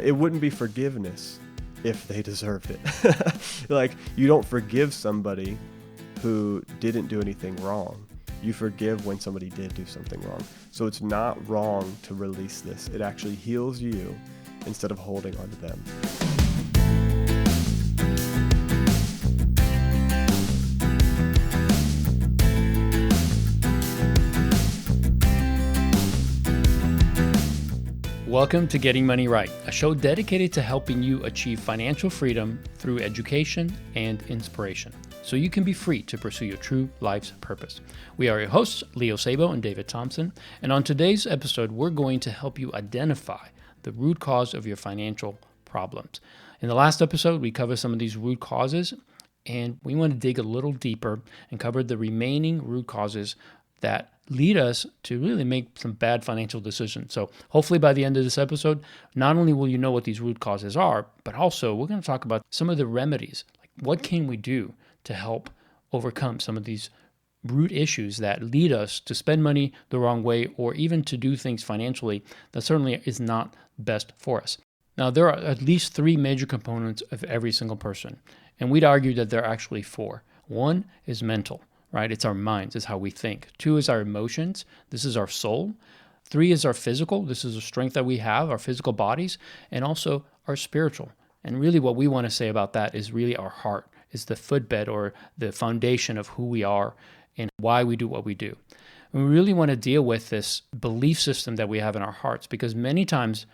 It wouldn't be forgiveness if they deserved it. Like, you don't forgive somebody who didn't do anything wrong. You forgive when somebody did do something wrong. So it's not wrong to release this. It actually heals you instead of holding on to them. Welcome to Getting Money Right, a show dedicated to helping you achieve financial freedom through education and inspiration, so you can be free to pursue your true life's purpose. We are your hosts, Leo Sabo and David Thompson, and on today's episode, we're going to help you identify the root cause of your financial problems. In the last episode, we covered some of these root causes, and we want to dig a little deeper and cover the remaining root causes that lead us to really make some bad financial decisions. So hopefully by the end of this episode, not only will you know what these root causes are, but also we're going to talk about some of the remedies. Like, what can we do to help overcome some of these root issues that lead us to spend money the wrong way, or even to do things financially that certainly is not best for us. Now, there are at least three major components of every single person, and we'd argue that there are actually four. One is mental. Right? It's our minds, it's how we think. Two is our emotions. This is our soul. Three is our physical. This is the strength that we have, our physical bodies, and also our spiritual. And really what we want to say about that is really our heart, is the footbed or the foundation of who we are and why we do what we do. And we really want to deal with this belief system that we have in our hearts, because many times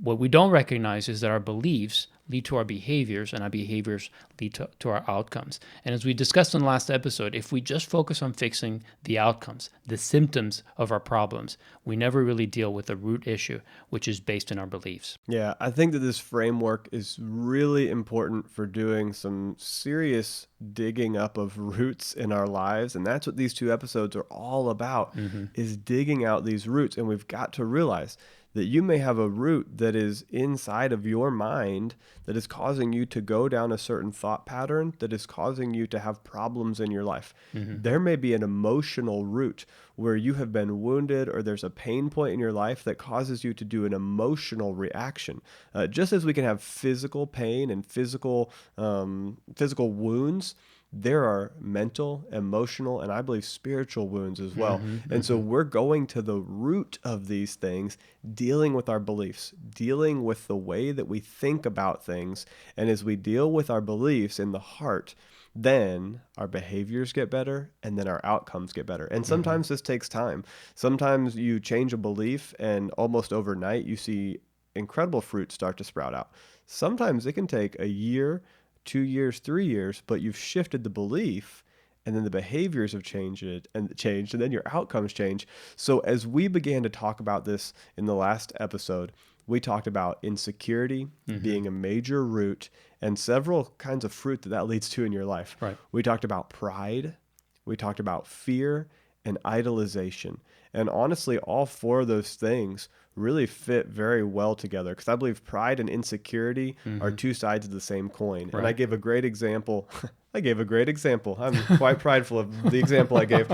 what we don't recognize is that our beliefs lead to our behaviors, and our behaviors lead to our outcomes. And as we discussed in the last episode, if we just focus on fixing the outcomes, the symptoms of our problems, we never really deal with the root issue, which is based in our beliefs. Yeah, I think that this framework is really important for doing some serious digging up of roots in our lives. And that's what these two episodes are all about, is digging out these roots. And we've got to realize that you may have a root that is inside of your mind that is causing you to go down a certain thought pattern that is causing you to have problems in your life. There may be an emotional root where you have been wounded, or there's a pain point in your life that causes you to do an emotional reaction. Just as we can have physical pain and physical wounds, there are mental, emotional, and I believe spiritual wounds as well. And so we're going to the root of these things, dealing with our beliefs, dealing with the way that we think about things. And as we deal with our beliefs in the heart, then our behaviors get better, and then our outcomes get better. And sometimes this takes time. Sometimes you change a belief and almost overnight you see incredible fruit start to sprout out. Sometimes it can take a year, 2 years, 3 years, but you've shifted the belief, and then the behaviors have changed, and then your outcomes change. So as we began to talk about this in the last episode, we talked about insecurity being a major root and several kinds of fruit that leads to in your life. Right. We talked about pride, we talked about fear, and idolization. And honestly, all four of those things really fit very well together, because I believe pride and insecurity are two sides of the same coin. Right. And I gave a great example. I'm quite prideful of the example I gave.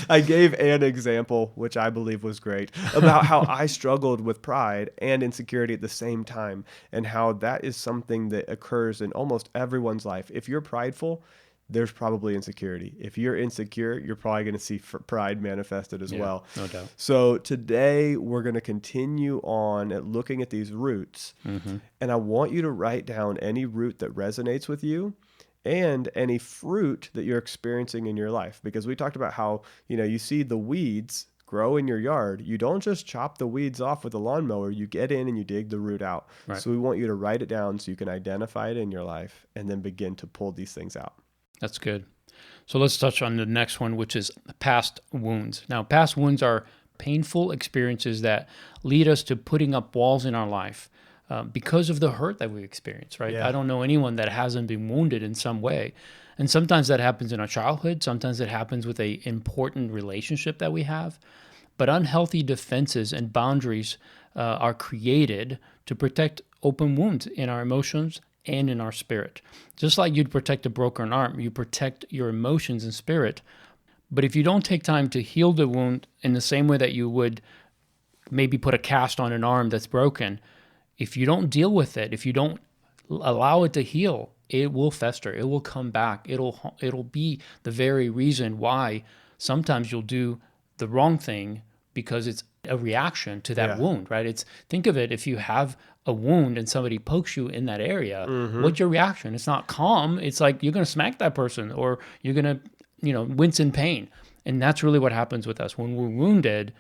I gave an example, which I believe was great, about how I struggled with pride and insecurity at the same time, and how that is something that occurs in almost everyone's life. If you're prideful, there's probably insecurity. If you're insecure, you're probably going to see pride manifested as well. No doubt. So today we're going to continue on at looking at these roots. And I want you to write down any root that resonates with you and any fruit that you're experiencing in your life. Because we talked about how, you see the weeds grow in your yard. You don't just chop the weeds off with a lawnmower. You get in and you dig the root out. Right. So we want you to write it down so you can identify it in your life and then begin to pull these things out. That's good. So let's touch on the next one, which is past wounds. Now, past wounds are painful experiences that lead us to putting up walls in our life because of the hurt that we experience, right? Yeah. I don't know anyone that hasn't been wounded in some way. And sometimes that happens in our childhood. Sometimes it happens with an important relationship that we have. But unhealthy defenses and boundaries are created to protect open wounds in our emotions and in our spirit. Just like you'd protect a broken arm, you protect your emotions and spirit. But if you don't take time to heal the wound in the same way that you would maybe put a cast on an arm that's broken, if you don't deal with it, if you don't allow it to heal, it will fester. It will come back. It'll be the very reason why sometimes you'll do the wrong thing because it's a reaction to that Yeah. wound, right? Think of it, if you have a wound and somebody pokes you in that area, what's your reaction? It's not calm. It's like you're going to smack that person, or you're going to, wince in pain. And that's really what happens with us when we're wounded,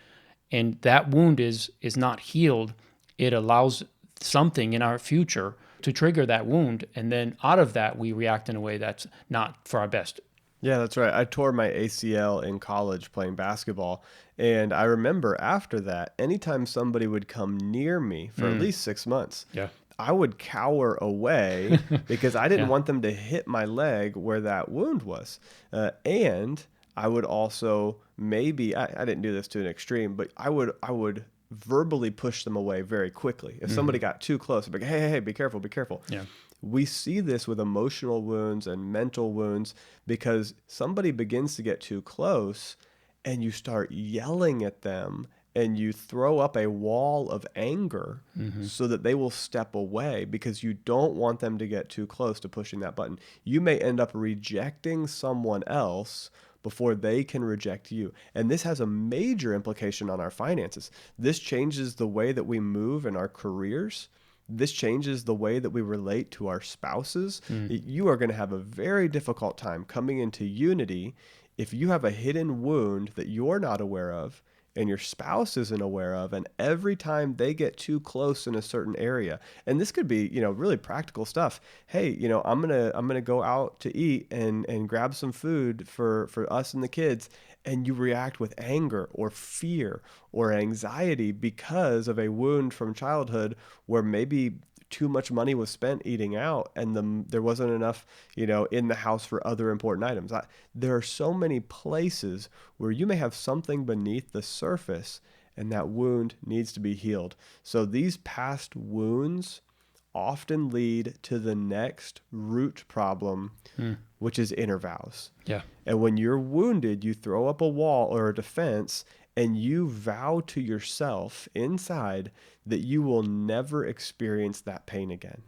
and that wound is not healed. It allows something in our future to trigger that wound, and then out of that we react in a way that's not for our best. Yeah, that's right. I tore my ACL in college playing basketball. And I remember after that, anytime somebody would come near me for at least 6 months, Yeah. I would cower away because I didn't Yeah. want them to hit my leg where that wound was. And I would also maybe, I didn't do this to an extreme, but I would verbally push them away very quickly. If somebody got too close, I'd be like, hey, be careful, be careful. Yeah. We see this with emotional wounds and mental wounds because somebody begins to get too close and you start yelling at them and you throw up a wall of anger so that they will step away because you don't want them to get too close to pushing that button. You may end up rejecting someone else before they can reject you. And this has a major implication on our finances. This changes the way that we move in our careers. This changes the way that we relate to our spouses. You are going to have a very difficult time coming into unity if you have a hidden wound that you're not aware of and your spouse isn't aware of, and every time they get too close in a certain area, and this could be, really practical stuff. Hey, I'm gonna go out to eat and grab some food for us and the kids, and you react with anger or fear or anxiety because of a wound from childhood where maybe too much money was spent eating out and there wasn't enough, in the house for other important items. There are so many places where you may have something beneath the surface and that wound needs to be healed. So these past wounds often lead to the next root problem, which is inner vows. Yeah. And when you're wounded, you throw up a wall or a defense and you vow to yourself inside that you will never experience that pain again.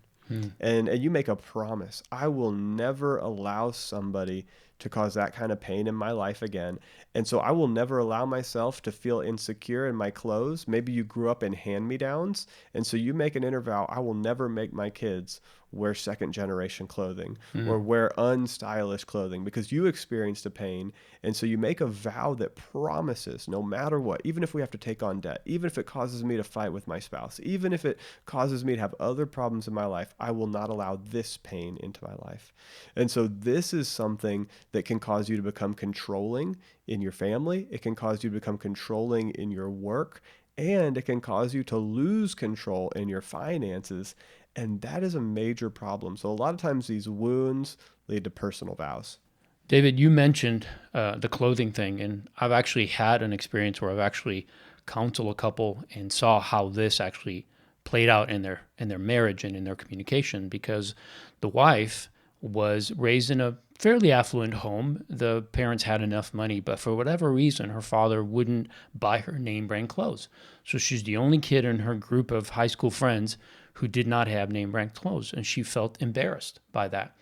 And you make a promise. I will never allow somebody to cause that kind of pain in my life again. And so I will never allow myself to feel insecure in my clothes. Maybe you grew up in hand-me-downs, and so you make an inner vow, I will never make my kids wear second generation clothing or wear unstylish clothing because you experienced a pain. And so you make a vow that promises no matter what, even if we have to take on debt, even if it causes me to fight with my spouse, even if it causes me to have other problems in my life, I will not allow this pain into my life. And so this is something that can cause you to become controlling in your family. It can cause you to become controlling in your work, and it can cause you to lose control in your finances. And that is a major problem. So a lot of times these wounds lead to personal vows. David, you mentioned the clothing thing, and I've actually had an experience where I've actually counseled a couple and saw how this actually played out in their marriage and in their communication, because the wife was raised in a fairly affluent home. The parents had enough money, but for whatever reason, her father wouldn't buy her name brand clothes. So she's the only kid in her group of high school friends who did not have name brand clothes, and she felt embarrassed by that.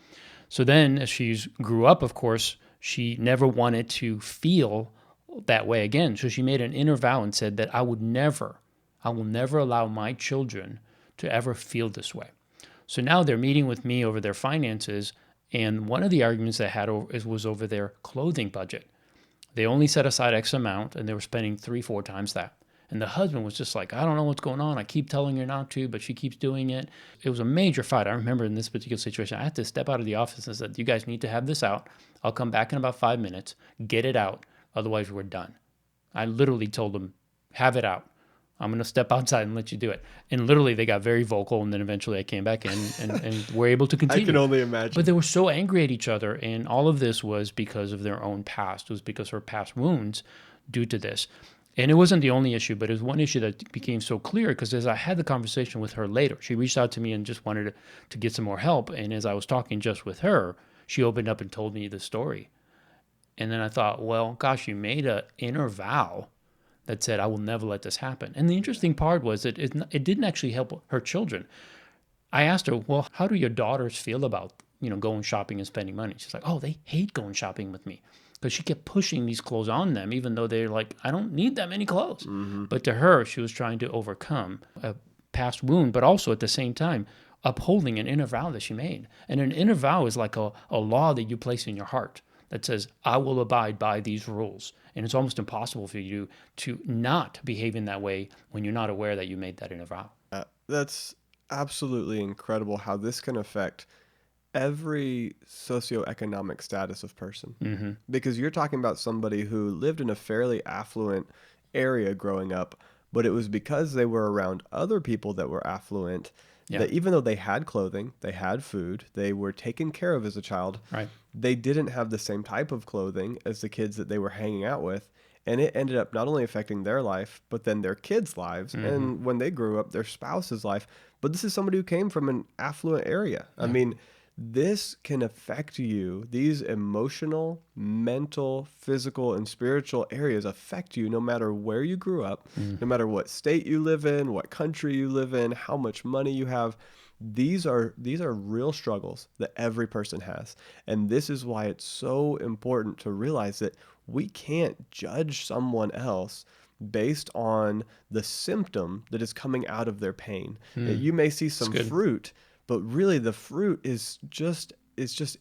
So then as she grew up, of course, she never wanted to feel that way again. So she made an inner vow and said that I will never allow my children to ever feel this way. So now they're meeting with me over their finances, and one of the arguments they had was over their clothing budget. They only set aside X amount, and they were spending 3-4 times that. And the husband was just like, I don't know what's going on. I keep telling her not to, but she keeps doing it. It was a major fight. I remember in this particular situation, I had to step out of the office and said, you guys need to have this out. I'll come back in about 5 minutes, get it out. Otherwise, we're done. I literally told them, have it out. I'm going to step outside and let you do it. And literally, they got very vocal, and then eventually I came back in and were able to continue. I can only imagine. But they were so angry at each other, and all of this was because of their own past. It was because of her past wounds due to this. And it wasn't the only issue, but it was one issue that became so clear because as I had the conversation with her later, she reached out to me and just wanted to get some more help. And as I was talking just with her, she opened up and told me the story. And then I thought, well, gosh, you made an inner vow that said, I will never let this happen. And the interesting part was that it didn't actually help her children. I asked her, well, how do your daughters feel about, going shopping and spending money? She's like, oh, they hate going shopping with me. Because she kept pushing these clothes on them, even though they're like, I don't need that many clothes. But to her, she was trying to overcome a past wound, but also at the same time, upholding an inner vow that she made. And an inner vow is like a law that you place in your heart that says, I will abide by these rules. And it's almost impossible for you to not behave in that way when you're not aware that you made that inner vow. That's absolutely incredible how this can affect every socioeconomic status of person. Because you're talking about somebody who lived in a fairly affluent area growing up, but it was because they were around other people that were affluent that even though they had clothing, they had food, they were taken care of as a child, Right. they didn't have the same type of clothing as the kids that they were hanging out with. And it ended up not only affecting their life, but then their kids' lives. And when they grew up, their spouse's life. But this is somebody who came from an affluent area. I mean, this can affect you. These emotional, mental, physical, and spiritual areas affect you no matter where you grew up, no matter what state you live in, what country you live in, how much money you have. These are real struggles that every person has. And this is why it's so important to realize that we can't judge someone else based on the symptom that is coming out of their pain. You may see some fruit, but really the fruit is just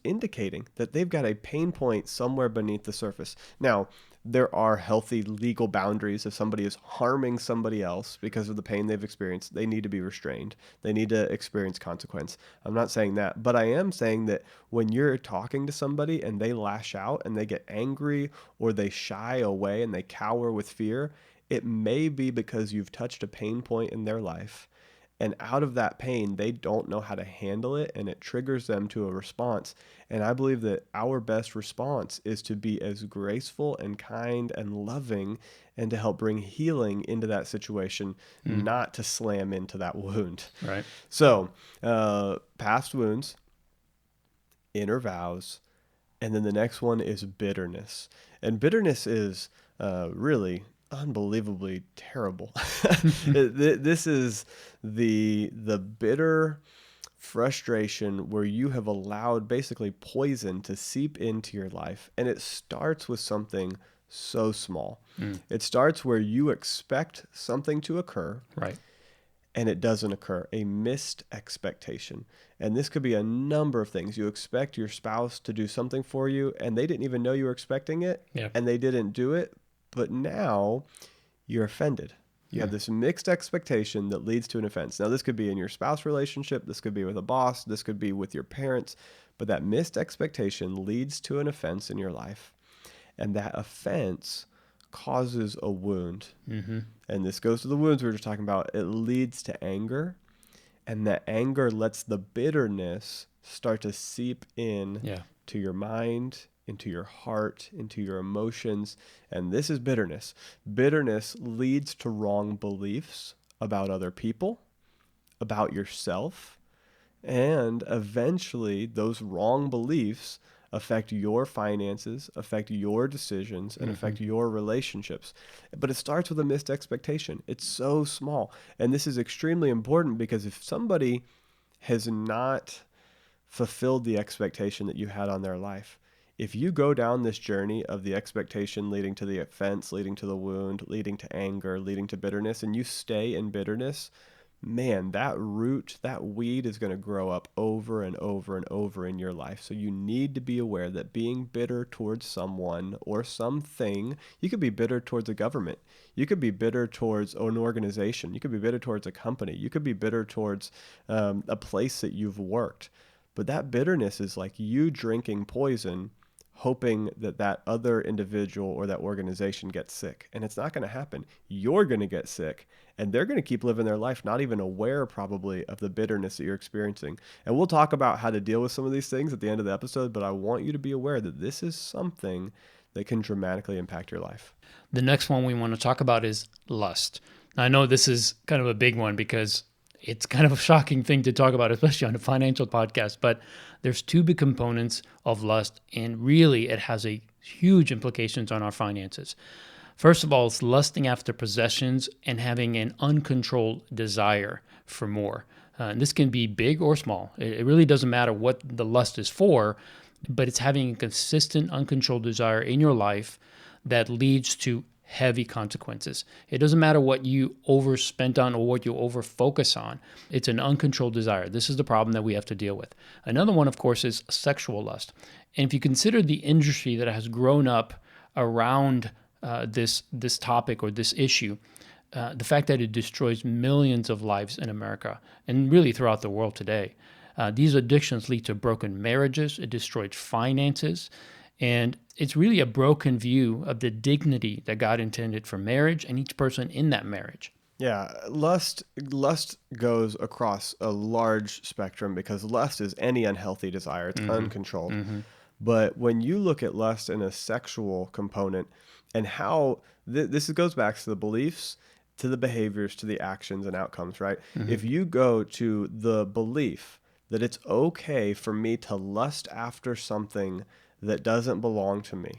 indicating that they've got a pain point somewhere beneath the surface. Now, there are healthy legal boundaries. If somebody is harming somebody else because of the pain they've experienced, they need to be restrained. They need to experience consequence. I'm not saying that, but I am saying that when you're talking to somebody and they lash out and they get angry or they shy away and they cower with fear, it may be because you've touched a pain point in their life. And out of that pain, they don't know how to handle it, and it triggers them to a response. And I believe that our best response is to be as graceful and kind and loving and to help bring healing into that situation, not to slam into that wound. Right. So, past wounds, inner vows, and then the next one is bitterness. And bitterness is really unbelievably terrible. This is the bitter frustration where you have allowed basically poison to seep into your life, and it starts with something so small. It starts where you expect something to occur, Right. and it doesn't occur, a missed expectation. And this could be a number of things. You expect your spouse to do something for you, and they didn't even know you were expecting it, and they didn't do it. But now you're offended. You have this mixed expectation that leads to an offense. Now, this could be in your spouse relationship. This could be with a boss. This could be with your parents. But that missed expectation leads to an offense in your life. And that offense causes a wound. And this goes to the wounds we were just talking about. It leads to anger. And that anger lets the bitterness start to seep in to your mind, into your heart, into your emotions. And this is bitterness. Bitterness leads to wrong beliefs about other people, about yourself, and eventually those wrong beliefs affect your finances, affect your decisions, and affect your relationships. But it starts with a missed expectation. It's so small. And this is extremely important because if somebody has not fulfilled the expectation that you had on their life, if you go down this journey of the expectation leading to the offense, leading to the wound, leading to anger, leading to bitterness, and you stay in bitterness, man, that root, that weed is going to grow up over and over and over in your life. So you need to be aware that being bitter towards someone or something, you could be bitter towards a government. You could be bitter towards an organization. You could be bitter towards a company. You could be bitter towards a place that you've worked. But that bitterness is like you drinking poison, hoping that that other individual or that organization gets sick. And it's not going to happen. You're going to get sick, and they're going to keep living their life not even aware probably of the bitterness that you're experiencing. And we'll talk about how to deal with some of these things at the end of the episode, but I want you to be aware that this is something that can dramatically impact your life. The next one we want to talk about is lust. Now, I know this is kind of a big one because it's kind of a shocking thing to talk about, especially on a financial podcast, but there's two big components of lust, and really it has a huge implications on our finances. First of all, it's lusting after possessions and having an uncontrolled desire for more. And this can be big or small. It really doesn't matter what the lust is for, but it's having a consistent, uncontrolled desire in your life that leads to heavy consequences. It doesn't matter what you overspent on or what you overfocus on. It's an uncontrolled desire. This is the problem that we have to deal with. Another one, of course, is sexual lust. And if you consider the industry that has grown up around this topic or this issue, the fact that it destroys millions of lives in America and really throughout the world today. These addictions lead to broken marriages. It destroys finances. And it's really a broken view of the dignity that God intended for marriage and each person in that marriage. Yeah, lust goes across a large spectrum because lust is any unhealthy desire. It's uncontrolled. But when you look at lust in a sexual component and how this goes back to the beliefs, to the behaviors, to the actions and outcomes, right? If you go to the belief that it's okay for me to lust after something that doesn't belong to me,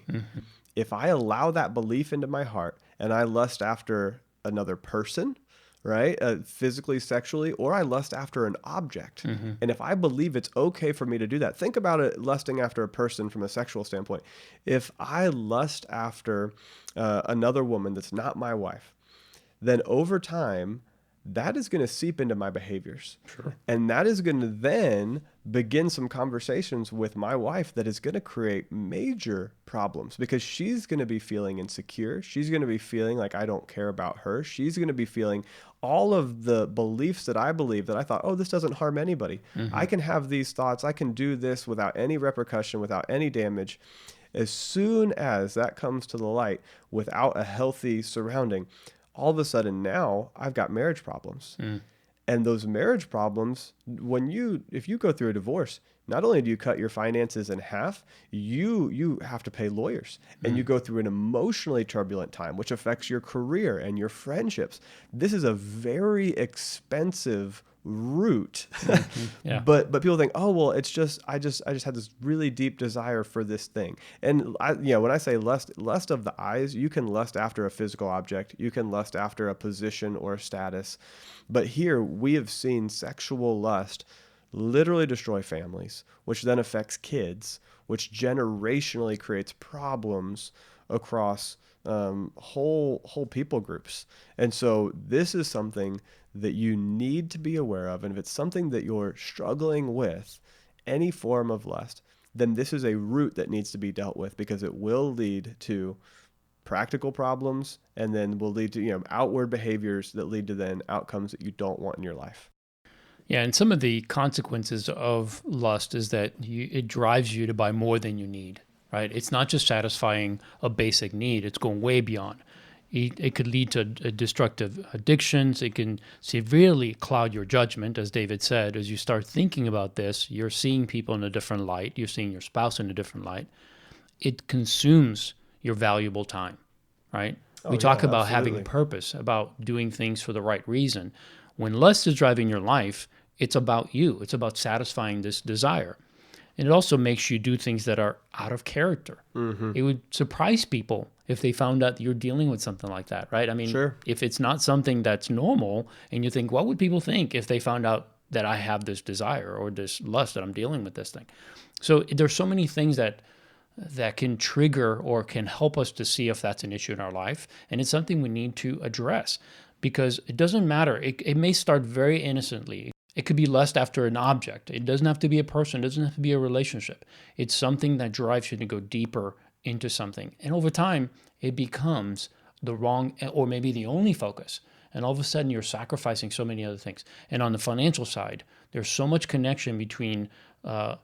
if I allow that belief into my heart and I lust after another person, right, physically, sexually, or I lust after an object, and if I believe it's okay for me to do that, think about it, lusting after a person from a sexual standpoint. If I lust after another woman that's not my wife, then over time, that is going to seep into my behaviors. Sure. And that is going to then begin some conversations with my wife that is going to create major problems because she's going to be feeling insecure. She's going to be feeling like I don't care about her. She's going to be feeling all of the beliefs that I believe that I thought, oh, this doesn't harm anybody. I can have these thoughts. I can do this without any repercussion, without any damage. As soon as that comes to the light without a healthy surrounding, all of a sudden now I've got marriage problems. And those marriage problems, if you go through a divorce, not only do you cut your finances in half, you have to pay lawyers and you go through an emotionally turbulent time, which affects your career and your friendships. This is a very expensive route. Yeah. But people think, oh, well, it's just, I just had this really deep desire for this thing. And when I say lust of the eyes, you can lust after a physical object. You can lust after a position or a status. But here we have seen sexual lust literally destroy families, which then affects kids, which generationally creates problems across whole people groups. And so this is something that you need to be aware of. And if it's something that you're struggling with, any form of lust, then this is a root that needs to be dealt with because it will lead to practical problems and then will lead to outward behaviors that lead to then outcomes that you don't want in your life. Yeah, and some of the consequences of lust is that it drives you to buy more than you need, right? It's not just satisfying a basic need, it's going way beyond. It could lead to destructive addictions. It can severely cloud your judgment, as David said. As you start thinking about this, you're seeing people in a different light. You're seeing your spouse in a different light. It consumes your valuable time, right? We talk about having purpose, about doing things for the right reason. When lust is driving your life, it's about you. It's about satisfying this desire. And it also makes you do things that are out of character. It would surprise people if they found out that you're dealing with something like that, right? I mean, Sure. If it's not something that's normal and you think, what would people think if they found out that I have this desire or this lust that I'm dealing with this thing? So there's so many things that can trigger or can help us to see if that's an issue in our life. And it's something we need to address because it doesn't matter. It may start very innocently. It could be lust after an object. It doesn't have to be a person. It doesn't have to be a relationship. It's something that drives you to go deeper into something. And over time, it becomes the wrong or maybe the only focus. And all of a sudden, you're sacrificing so many other things. And on the financial side, there's so much connection between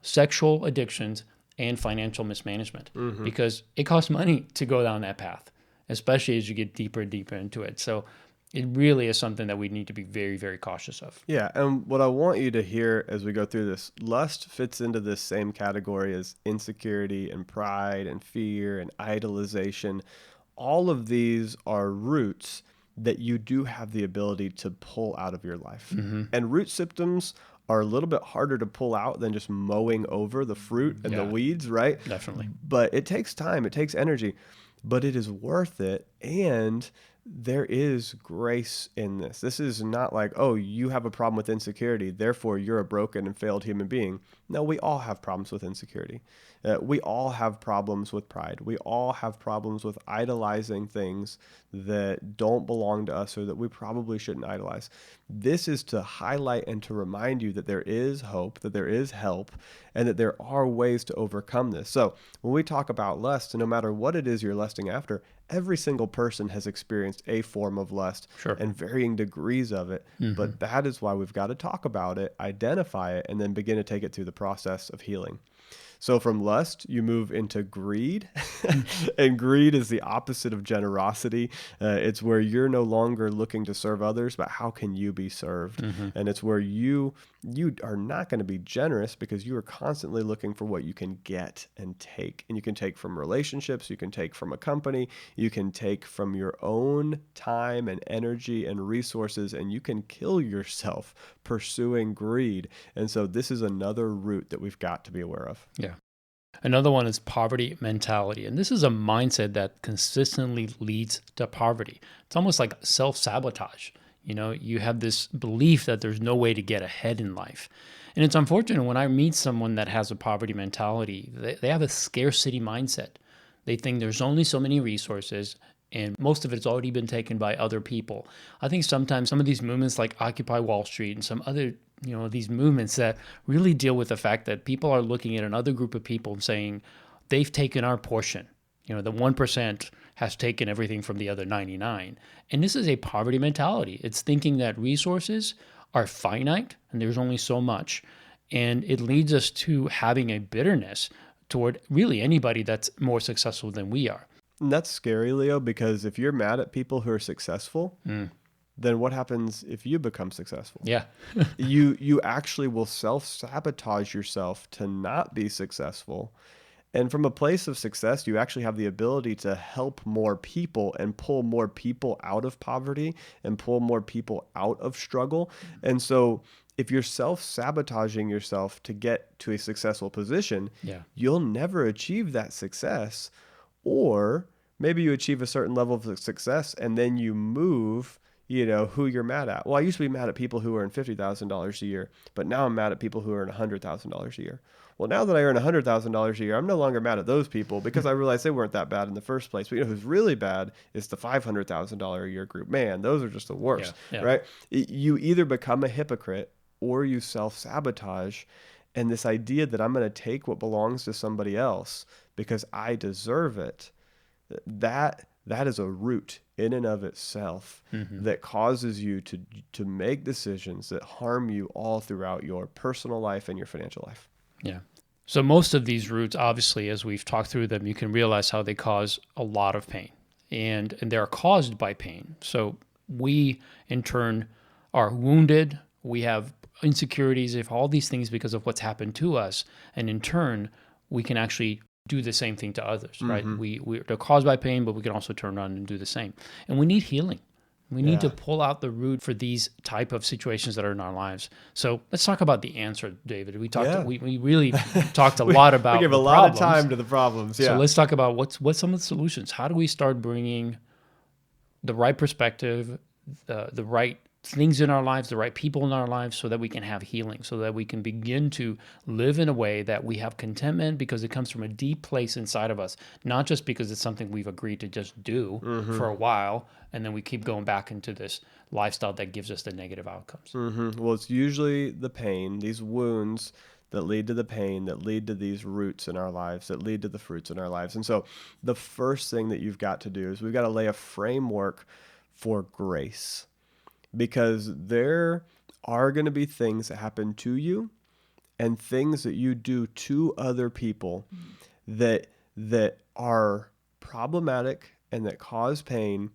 sexual addictions and financial mismanagement because it costs money to go down that path, especially as you get deeper and deeper into it. So it really is something that we need to be very, very cautious of. Yeah, and what I want you to hear as we go through this, lust fits into this same category as insecurity and pride and fear and idolization. All of these are roots that you do have the ability to pull out of your life. And root symptoms are a little bit harder to pull out than just mowing over the fruit and the weeds, right? Definitely. But it takes time, it takes energy. but it is worth it. And there is grace in this. This is not like, oh, you have a problem with insecurity, therefore you're a broken and failed human being. No, we all have problems with insecurity. We all have problems with pride. We all have problems with idolizing things that don't belong to us or that we probably shouldn't idolize. This is to highlight and to remind you that there is hope, that there is help, and that there are ways to overcome this. So when we talk about lust, no matter what it is you're lusting after, every single person has experienced a form of lust Sure. and varying degrees of it. But that is why we've got to talk about it, identify it, and then begin to take it through the process of healing. So from lust, you move into greed, and greed is the opposite of generosity. It's where you're no longer looking to serve others, but how can you be served? And it's where you are not going to be generous because you are constantly looking for what you can get and take. And you can take from relationships, you can take from a company, you can take from your own time and energy and resources, and you can kill yourself pursuing greed. And so this is another root that we've got to be aware of. Yeah. Another one is poverty mentality. And this is a mindset that consistently leads to poverty. It's almost like self-sabotage. You have this belief that there's no way to get ahead in life. And it's unfortunate when I meet someone that has a poverty mentality, they have a scarcity mindset. They think there's only so many resources and most of it's already been taken by other people. I think sometimes some of these movements like Occupy Wall Street and some other, these movements that really deal with the fact that people are looking at another group of people and saying, they've taken our portion. The 1% has taken everything from the other 99. And this is a poverty mentality. It's thinking that resources are finite and there's only so much. And it leads us to having a bitterness toward really anybody that's more successful than we are. And that's scary, Leo, because if you're mad at people who are successful, then what happens if you become successful? Yeah. You actually will self-sabotage yourself to not be successful. And from a place of success, you actually have the ability to help more people and pull more people out of poverty and pull more people out of struggle. And so if you're self-sabotaging yourself to get to a successful position, you'll never achieve that success. Or maybe you achieve a certain level of success and then you move, who you're mad at. Well, I used to be mad at people who earn $50,000 a year, but now I'm mad at people who earn $100,000 a year. Well, now that I earn $100,000 a year, I'm no longer mad at those people because I realized they weren't that bad in the first place. But who's really bad is the $500,000 a year group. Man, those are just the worst, right? You either become a hypocrite or you self-sabotage. And this idea that I'm going to take what belongs to somebody else because I deserve it, that is a root in and of itself that causes you to make decisions that harm you all throughout your personal life and your financial life. Yeah. So most of these roots, obviously, as we've talked through them, you can realize how they cause a lot of pain. And they're caused by pain. So we, in turn, are wounded. We have insecurities, if all these things because of what's happened to us. And in turn, we can actually do the same thing to others, right? They're caused by pain, but we can also turn around and do the same. And we need healing. We need to pull out the root for these type of situations that are in our lives. So let's talk about the answer, David. We talked. We really talked a lot about. We give a lot of time to the problems. Yeah. So let's talk about what's some of the solutions. How do we start bringing the right perspective, the right things in our lives, the right people in our lives, so that we can have healing, so that we can begin to live in a way that we have contentment because it comes from a deep place inside of us, not just because it's something we've agreed to just do for a while, and then we keep going back into this lifestyle that gives us the negative outcomes. Well, it's usually the pain, these wounds that lead to the pain, that lead to these roots in our lives, that lead to the fruits in our lives. And so the first thing that you've got to do is we've got to lay a framework for grace. Because there are going to be things that happen to you and things that you do to other people that are problematic and that cause pain,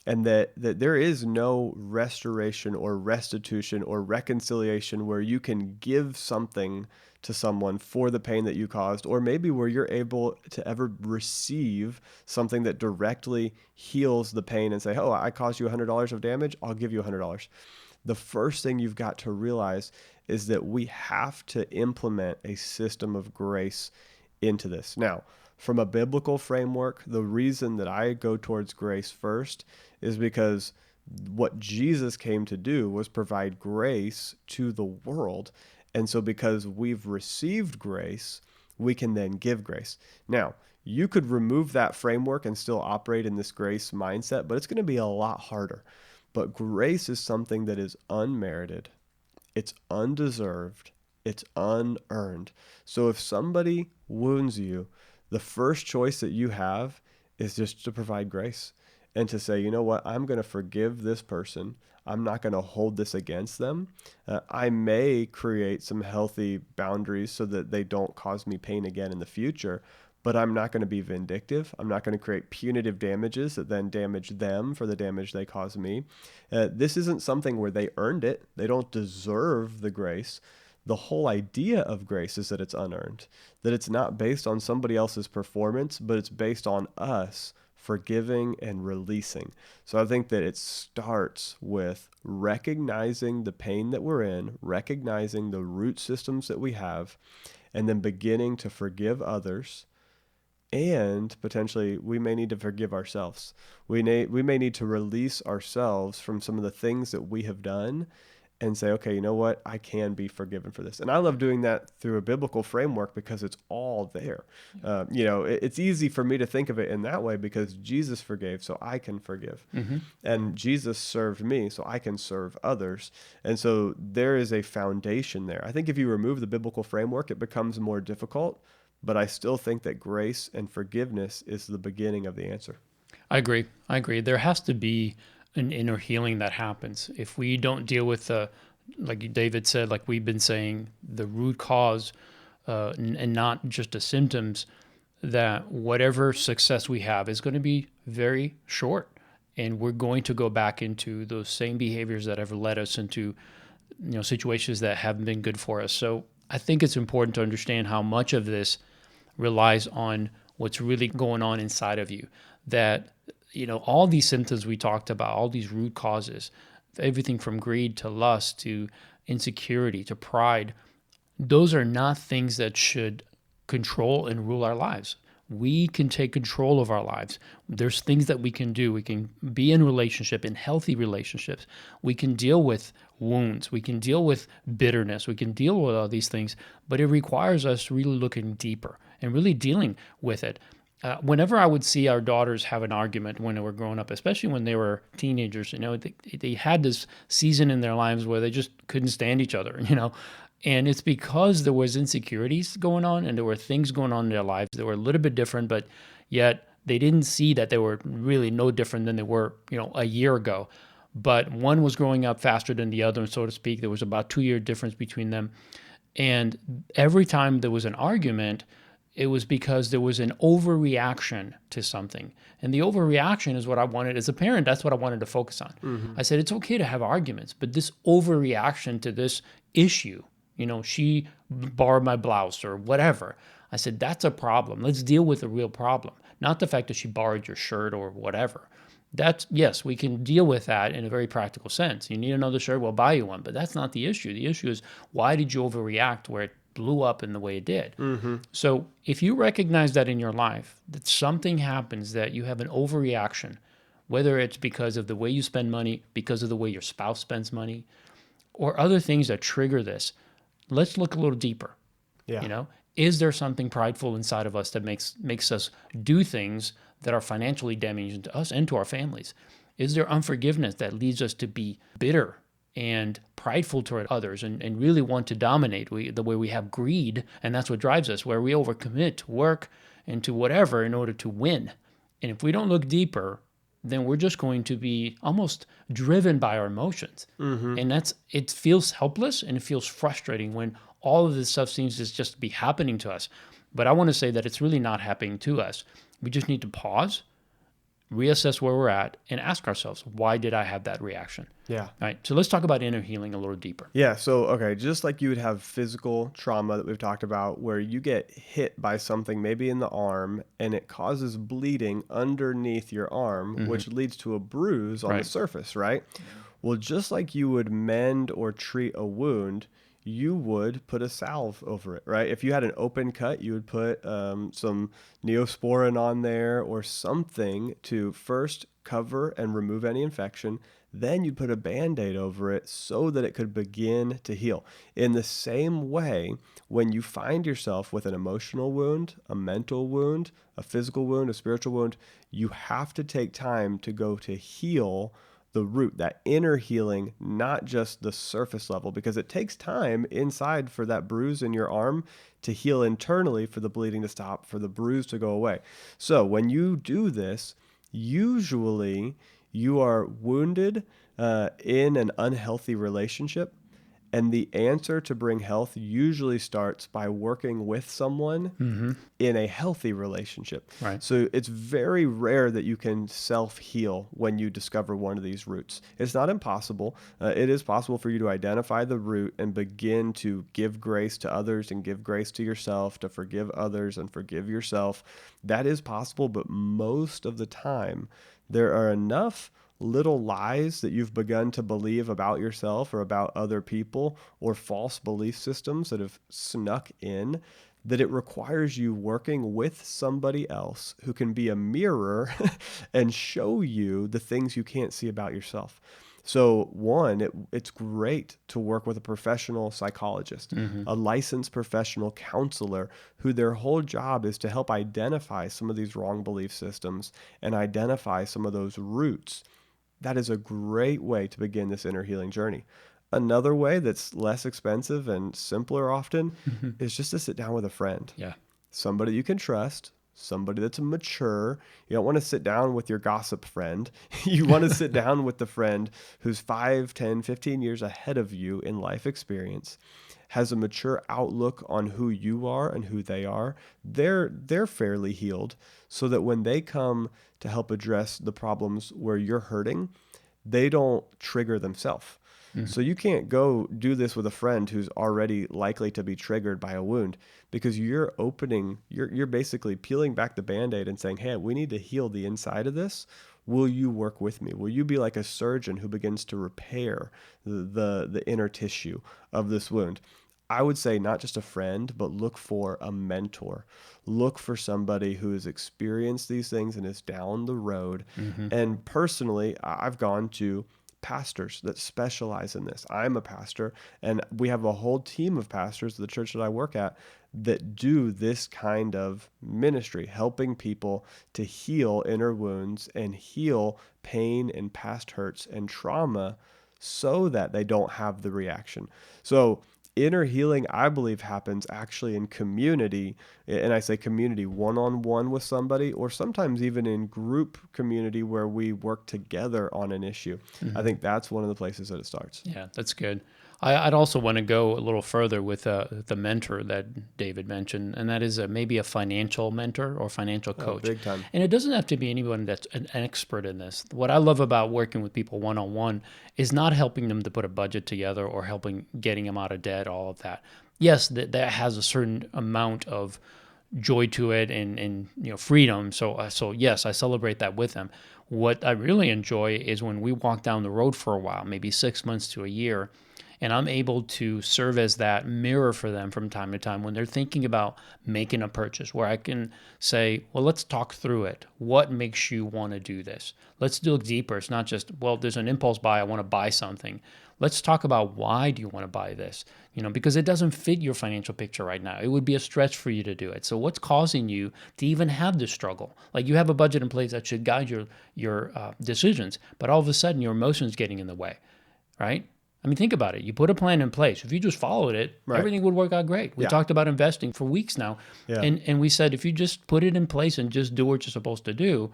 and that there is no restoration or restitution or reconciliation where you can give something to someone for the pain that you caused, or maybe where you're able to ever receive something that directly heals the pain and say, oh, I caused you $100 of damage, I'll give you $100. The first thing you've got to realize is that we have to implement a system of grace into this. Now, from a biblical framework, the reason that I go towards grace first is because what Jesus came to do was provide grace to the world. And so because we've received grace, we can then give grace. Now, you could remove that framework and still operate in this grace mindset, but it's going to be a lot harder. But grace is something that is unmerited, it's undeserved, it's unearned. So if somebody wounds you, the first choice that you have is just to provide grace and to say, you know what, I'm going to forgive this person. I'm not going to hold this against them. I may create some healthy boundaries so that they don't cause me pain again in the future, but I'm not going to be vindictive. I'm not going to create punitive damages that then damage them for the damage they cause me. This isn't something where they earned it. They don't deserve the grace. The whole idea of grace is that it's unearned, that it's not based on somebody else's performance, but it's based on us forgiving and releasing. So I think that it starts with recognizing the pain that we're in, recognizing the root systems that we have, and then beginning to forgive others. And potentially, we may need to forgive ourselves. We may need to release ourselves from some of the things that we have done and say, okay, you know what? I can be forgiven for this. And I love doing that through a biblical framework because it's all there. It's easy for me to think of it in that way because Jesus forgave, so I can forgive. Mm-hmm. And Jesus served me, so I can serve others. And so there is a foundation there. I think if you remove the biblical framework, it becomes more difficult, but I still think that grace and forgiveness is the beginning of the answer. I agree. There has to be an inner healing that happens. If we don't deal with like David said, like we've been saying, the root cause and not just the symptoms, that whatever success we have is going to be very short. And we're going to go back into those same behaviors that have led us into situations that haven't been good for us. So I think it's important to understand how much of this relies on what's really going on inside of you. That all these symptoms we talked about, all these root causes, everything from greed to lust to insecurity to pride, those are not things that should control and rule our lives. We can take control of our lives. There's things that we can do. We can be in healthy relationships. We can deal with wounds. We can deal with bitterness. We can deal with all these things, but it requires us really looking deeper and really dealing with it. Whenever I would see our daughters have an argument when they were growing up, especially when they were teenagers, they had this season in their lives where they just couldn't stand each other, and it's because there was insecurities going on and there were things going on in their lives that were a little bit different, but yet they didn't see that they were really no different than they were, a year ago. But one was growing up faster than the other, so to speak. There was about 2-year difference between them. And every time there was an argument, it was because there was an overreaction to something. And the overreaction is what I wanted as a parent. That's what I wanted to focus on. Mm-hmm. I said, it's okay to have arguments, but this overreaction to this issue, she borrowed my blouse or whatever. I said, that's a problem. Let's deal with the real problem, not the fact that she borrowed your shirt or whatever. Yes, we can deal with that in a very practical sense. You need another shirt, we'll buy you one. But that's not the issue. The issue is, why did you overreact where it blew up in the way it did? Mm-hmm. So if you recognize that in your life, that something happens, that you have an overreaction, whether it's because of the way you spend money, because of the way your spouse spends money, or other things that trigger this, let's look a little deeper. Yeah. Is there something prideful inside of us that makes us do things that are financially damaging to us and to our families? Is there unforgiveness that leads us to be bitter and prideful toward others and really want to dominate? The way we have greed, and that's what drives us, where we overcommit to work and to whatever in order to win. And if we don't look deeper, then we're just going to be almost driven by our emotions. Mm-hmm. And it feels helpless and it feels frustrating when all of this stuff seems to just be happening to us. But I want to say that it's really not happening to us. We just need to pause, reassess where we're at, and ask ourselves, why did I have that reaction? Yeah. All right. So let's talk about inner healing a little deeper. Yeah. So, okay, just like you would have physical trauma that we've talked about, where you get hit by something maybe in the arm and it causes bleeding underneath your arm, mm-hmm. which leads to a bruise on the surface, right? Well, just like you would mend or treat a wound, you would put a salve over it, right? If you had an open cut, you would put some Neosporin on there or something to first cover and remove any infection. Then you'd put a Band-Aid over it so that it could begin to heal. In the same way, when you find yourself with an emotional wound, a mental wound, a physical wound, a spiritual wound, you have to take time to go to heal the root, that inner healing, not just the surface level, because it takes time inside for that bruise in your arm to heal internally, for the bleeding to stop, for the bruise to go away. So when you do this, usually you are wounded in an unhealthy relationship. And the answer to bring health usually starts by working with someone in a healthy relationship. Right. So it's very rare that you can self-heal when you discover one of these roots. It's not impossible. It is possible for you to identify the root and begin to give grace to others and give grace to yourself, to forgive others and forgive yourself. That is possible, but most of the time, there are enough little lies that you've begun to believe about yourself or about other people, or false belief systems that have snuck in, that it requires you working with somebody else who can be a mirror and show you the things you can't see about yourself. So one, it's great to work with a professional psychologist, a licensed professional counselor who their whole job is to help identify some of these wrong belief systems and identify some of those roots. That is a great way to begin this inner healing journey. Another way that's less expensive and simpler often is just to sit down with a friend. Yeah. Somebody you can trust, somebody that's mature. You don't want to sit down with your gossip friend. You want to sit down with the friend who's 5, 10, 15 years ahead of you in life experience, has a mature outlook on who you are and who they are. They're fairly healed, so that when they come to help address the problems where you're hurting, they don't trigger themselves. So you can't go do this with a friend who's already likely to be triggered by a wound, because you're basically peeling back the Band-Aid and saying, hey, we need to heal the inside of this. Will you work with me? Will you be like a surgeon who begins to repair the inner tissue of this wound? I would say not just a friend, but look for a mentor. Look for somebody who has experienced these things and is down the road. And personally, I've gone to pastors that specialize in this. I'm a pastor, and we have a whole team of pastors at the church that I work at that do this kind of ministry, helping people to heal inner wounds and heal pain and past hurts and trauma so that they don't have the reaction. So inner healing, I believe, happens actually in community. And I say community, one-on-one with somebody, or sometimes even in group community where we work together on an issue. I think that's one of the places that it starts. Yeah, that's good. I'd also want to go a little further with the mentor that David mentioned, and that is maybe a financial mentor or financial coach. Big time. And it doesn't have to be anyone that's an expert in this. What I love about working with people one-on-one is not helping them to put a budget together or helping getting them out of debt, all of that. Yes, that has a certain amount of joy to it and freedom. So yes, I celebrate that with them. What I really enjoy is when we walk down the road for a while, maybe 6 months to a year, and I'm able to serve as that mirror for them from time to time when they're thinking about making a purchase, where I can say, well, let's talk through it. What makes you want to do this? Let's dig deeper. It's not just, well, there's an impulse buy, I want to buy something. Let's talk about why do you want to buy this? Because it doesn't fit your financial picture right now. It would be a stretch for you to do it. So what's causing you to even have this struggle? Like, you have a budget in place that should guide your decisions, but all of a sudden your emotions getting in the way, right? I mean, think about it. You put a plan in place. If you just followed it, everything would work out great. We talked about investing for weeks now. Yeah. And we said, if you just put it in place and just do what you're supposed to do,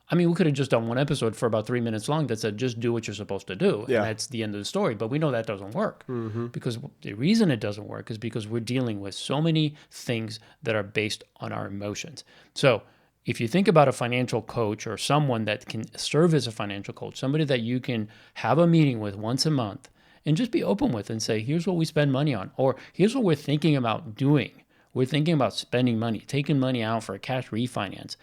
I mean, we could have just done one episode for about 3 minutes long that said, just do what you're supposed to do. Yeah. And that's the end of the story. But we know that doesn't work. Because the reason it doesn't work is because we're dealing with so many things that are based on our emotions. So if you think about a financial coach or someone that can serve as a financial coach, somebody that you can have a meeting with once a month and just be open with and say, here's what we spend money on, or here's what we're thinking about doing. We're thinking about spending money, taking money out for a cash refinance.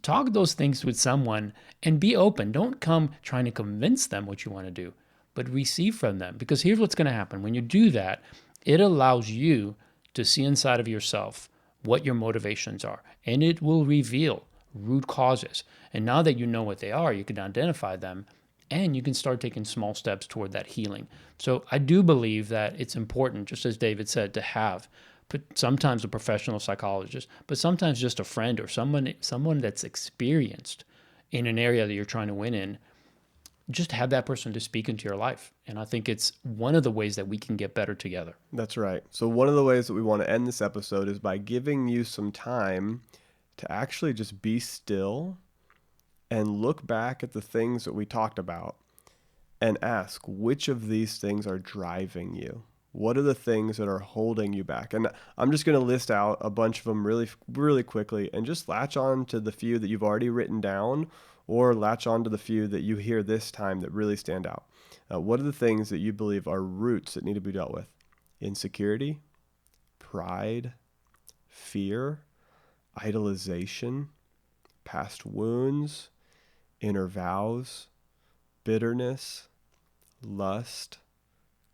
Talk those things with someone and be open. Don't come trying to convince them what you want to do, but receive from them. Because here's what's going to happen. When you do that, it allows you to see inside of yourself what your motivations are, and it will reveal root causes. And now that you know what they are, you can identify them, and you can start taking small steps toward that healing. So I do believe that it's important, just as David said, to have sometimes a professional psychologist, but sometimes just a friend or someone that's experienced in an area that you're trying to win in. Just have that person to speak into your life. And I think it's one of the ways that we can get better together. That's right. So one of the ways that we want to end this episode is by giving you some time to actually just be still and look back at the things that we talked about and ask which of these things are driving you. What are the things that are holding you back? And I'm just going to list out a bunch of them really, really quickly and just latch on to the few that you've already written down or latch on to the few that you hear this time that really stand out. What are the things that you believe are roots that need to be dealt with? Insecurity, pride, fear, idolization, past wounds, inner vows, bitterness, lust,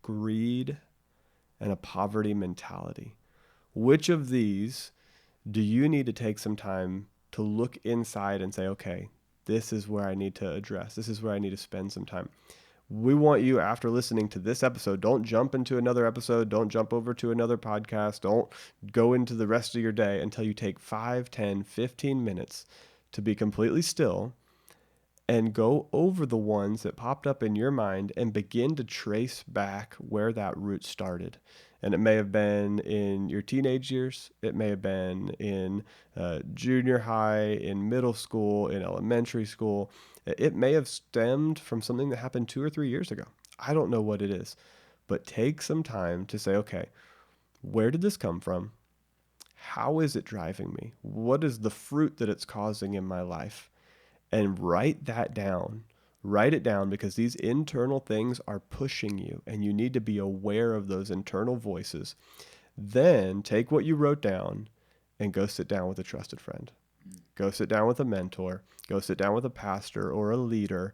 greed, and a poverty mentality. Which of these do you need to take some time to look inside and say, okay, this is where I need to address. This is where I need to spend some time. We want you, after listening to this episode, don't jump into another episode. Don't jump over to another podcast. Don't go into the rest of your day until you take 5, 10, 15 minutes to be completely still and go over the ones that popped up in your mind and begin to trace back where that root started. And it may have been in your teenage years. It may have been in junior high, in middle school, in elementary school. It may have stemmed from something that happened 2 or 3 years ago. I don't know what it is. But take some time to say, okay, where did this come from? How is it driving me? What is the fruit that it's causing in my life? And write that down. Write it down, because these internal things are pushing you and you need to be aware of those internal voices. Then take what you wrote down and go sit down with a trusted friend. Go sit down with a mentor. Go sit down with a pastor or a leader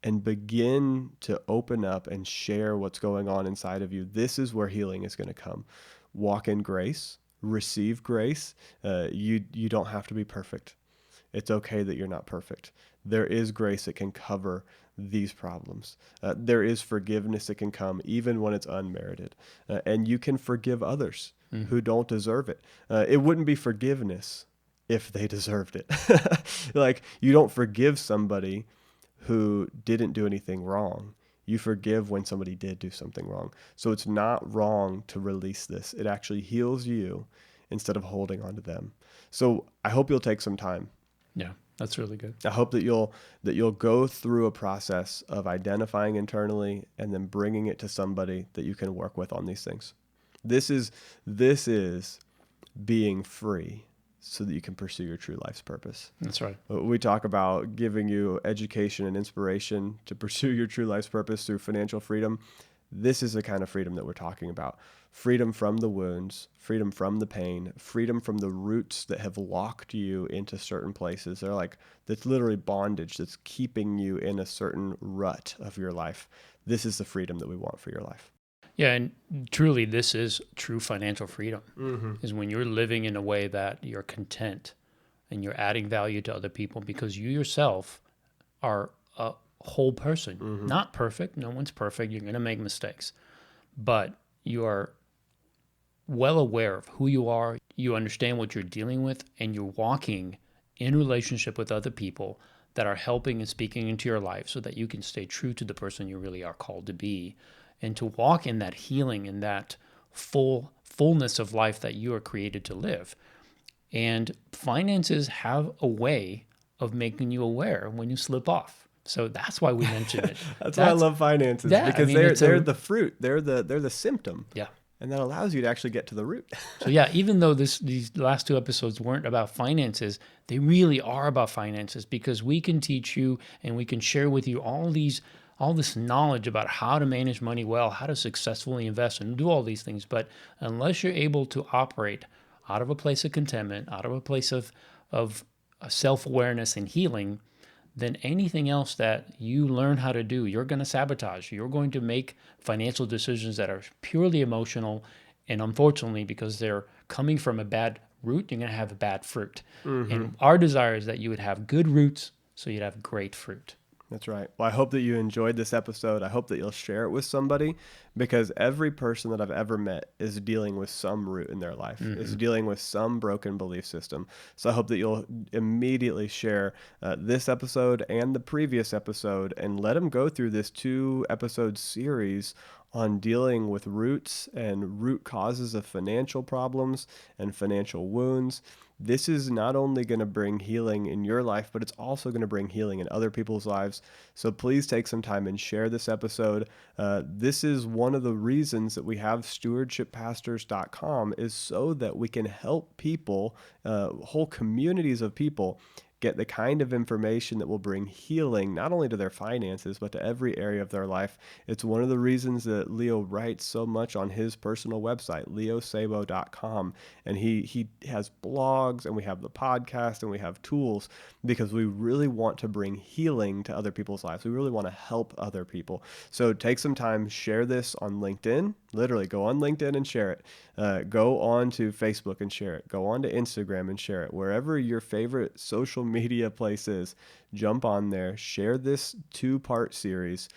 and begin to open up and share what's going on inside of you. This is where healing is going to come. Walk in grace. Receive grace. You don't have to be perfect. It's okay that you're not perfect. There is grace that can cover these problems. There is forgiveness that can come even when it's unmerited. And you can forgive others who don't deserve it. It wouldn't be forgiveness if they deserved it. Like, you don't forgive somebody who didn't do anything wrong. You forgive when somebody did do something wrong. So it's not wrong to release this. It actually heals you instead of holding on to them. So I hope you'll take some time. Yeah, that's really good. I hope that you'll go through a process of identifying internally and then bringing it to somebody that you can work with on these things. This is being free so that you can pursue your true life's purpose. That's right. We talk about giving you education and inspiration to pursue your true life's purpose through financial freedom. This is the kind of freedom that we're talking about. Freedom from the wounds, freedom from the pain, freedom from the roots that have locked you into certain places. They're like, that's literally bondage that's keeping you in a certain rut of your life. This is the freedom that we want for your life. Yeah, and truly, this is true financial freedom, is when you're living in a way that you're content and you're adding value to other people because you yourself are a whole person. Not perfect. No one's perfect. You're going to make mistakes. But you are well aware of who you are. You understand what you're dealing with, and you're walking in relationship with other people that are helping and speaking into your life so that you can stay true to the person you really are called to be, and to walk in that healing and that fullness of life that you are created to live. And finances have a way of making you aware when you slip off. So that's why we mention it. That's why I love finances, because they're the fruit. They're the symptom. Yeah. And that allows you to actually get to the root. So yeah, even though these last 2 episodes weren't about finances, they really are about finances, because we can teach you and we can share with you all this knowledge about how to manage money well, how to successfully invest and do all these things. But unless you're able to operate out of a place of contentment, out of a place of self-awareness and healing, then anything else that you learn how to do, you're going to sabotage. You're going to make financial decisions that are purely emotional. And unfortunately, because they're coming from a bad root, you're going to have a bad fruit. And our desire is that you would have good roots so you'd have great fruit. That's right. Well, I hope that you enjoyed this episode. I hope that you'll share it with somebody, because every person that I've ever met is dealing with some root in their life, is dealing with some broken belief system. So I hope that you'll immediately share this episode and the previous episode and let them go through this 2-episode series on dealing with roots and root causes of financial problems and financial wounds. This is not only going to bring healing in your life, but it's also going to bring healing in other people's lives. So please take some time and share this episode. This is one of the reasons that we have stewardshippastors.com, is so that we can help people, whole communities of people, get the kind of information that will bring healing not only to their finances, but to every area of their life. It's one of the reasons that Leo writes so much on his personal website, leosabo.com. And he has blogs, and we have the podcast, and we have tools, because we really want to bring healing to other people's lives. We really want to help other people. So take some time, share this on LinkedIn. Literally go on LinkedIn and share it. Go on to Facebook and share it. Go on to Instagram and share it. Wherever your favorite social media place is, jump on there, share this 2-part series,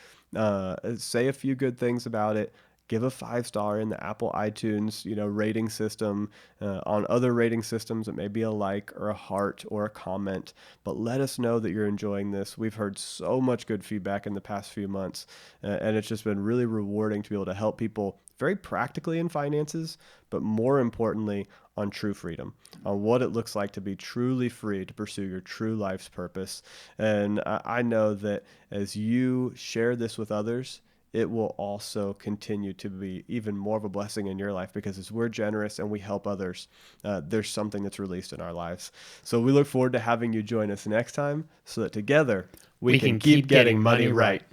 say a few good things about it. Give a 5-star in the Apple iTunes, rating system. On other rating systems, it may be a like or a heart or a comment, but let us know that you're enjoying this. We've heard so much good feedback in the past few months, and it's just been really rewarding to be able to help people very practically in finances, but more importantly, on true freedom, on what it looks like to be truly free, to pursue your true life's purpose. And I know that as you share this with others, it will also continue to be even more of a blessing in your life, because as we're generous and we help others, there's something that's released in our lives. So we look forward to having you join us next time, so that together we can keep getting money right.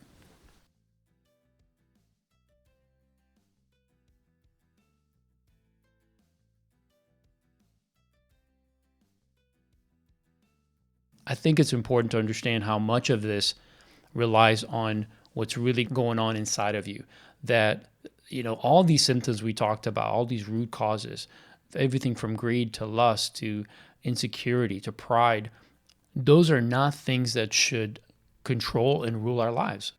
I think it's important to understand how much of this relies on what's really going on inside of you. That, all these symptoms we talked about, all these root causes, everything from greed to lust to insecurity to pride, those are not things that should control and rule our lives.